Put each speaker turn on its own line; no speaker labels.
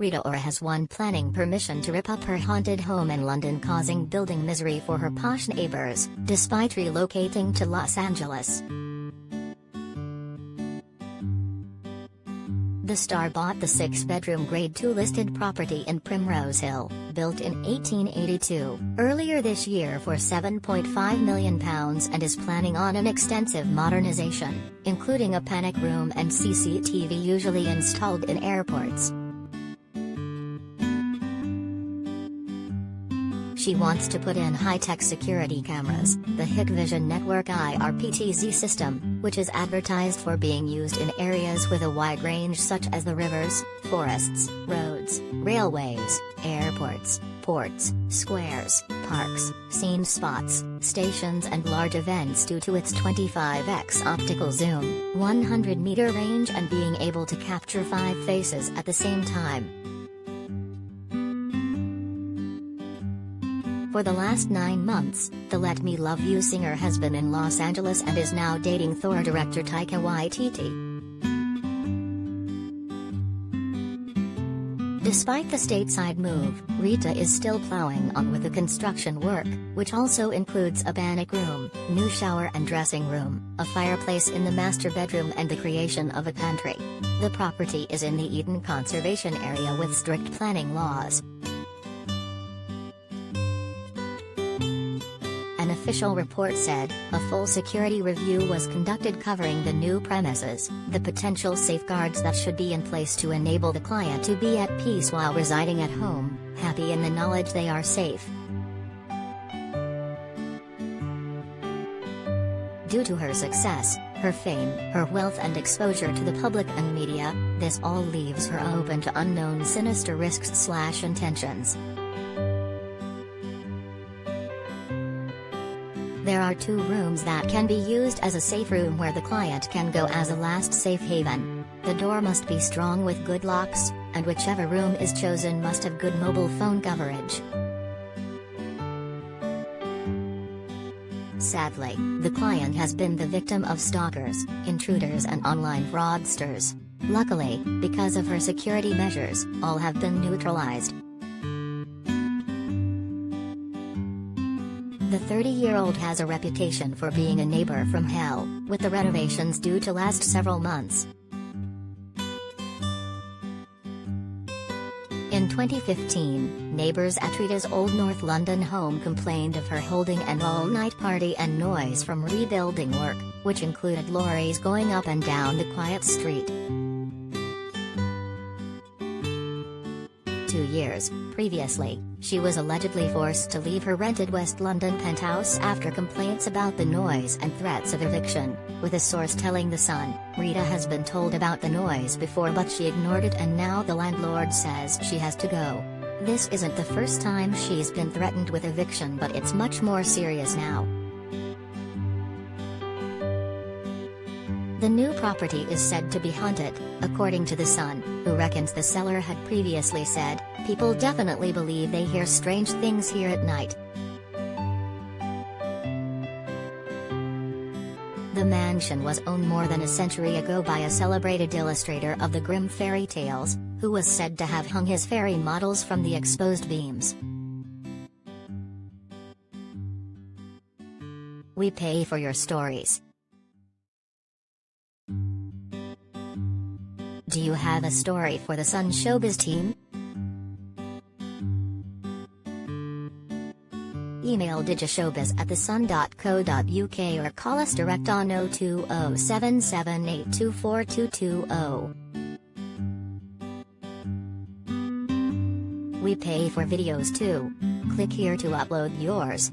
Rita Ora has won planning permission to rip up her haunted home in London, causing building misery for her posh neighbours, despite relocating to Los Angeles. The star bought the 6-bedroom Grade 2 listed property in Primrose Hill, built in 1882, earlier this year for £7.5 million and is planning on an extensive modernisation, including a panic room and CCTV usually installed in airports. She wants to put in high-tech security cameras, the Hikvision Network IRPTZ system, which is advertised for being used in areas with a wide range such as the rivers, forests, roads, railways, airports, ports, squares, parks, scene spots, stations and large events due to its 25x optical zoom, 100-meter range and being able to capture 5 faces at the same time. For the last 9 months, the Let Me Love You singer has been in Los Angeles and is now dating Thor director Taika Waititi. Despite the stateside move, Rita is still plowing on with the construction work, which also includes a panic room, new shower and dressing room, a fireplace in the master bedroom and the creation of a pantry. The property is in the Eden Conservation Area with strict planning laws. An official report said, a full security review was conducted covering the new premises, the potential safeguards that should be in place to enable the client to be at peace while residing at home, happy in the knowledge they are safe. Due to her success, her fame, her wealth and exposure to the public and media, this all leaves her open to unknown sinister risks/intentions. There are 2 rooms that can be used as a safe room where the client can go as a last safe haven. The door must be strong with good locks, and whichever room is chosen must have good mobile phone coverage. Sadly, the client has been the victim of stalkers, intruders and online fraudsters. Luckily, because of her security measures, all have been neutralized. The 30-year-old has a reputation for being a neighbor from hell, with the renovations due to last several months. In 2015, neighbours at Rita's old North London home complained of her holding an all-night party and noise from rebuilding work, which included lorries going up and down the quiet street. 2 years previously, she was allegedly forced to leave her rented West London penthouse after complaints about the noise and threats of eviction, with a source telling The Sun, Rita has been told about the noise before but she ignored it and now the landlord says she has to go. This isn't the first time she's been threatened with eviction, but it's much more serious now. The new property is said to be haunted, according to The Sun, who reckons the seller had previously said, "People definitely believe they hear strange things here at night." The mansion was owned more than a century ago by a celebrated illustrator of the Grimm fairy tales, who was said to have hung his fairy models from the exposed beams. We pay for your stories. Do you have a story for the Sun Showbiz team? Email digishowbiz@thesun.co.uk or call us direct on 02077824220. We pay for videos too. Click here to upload yours.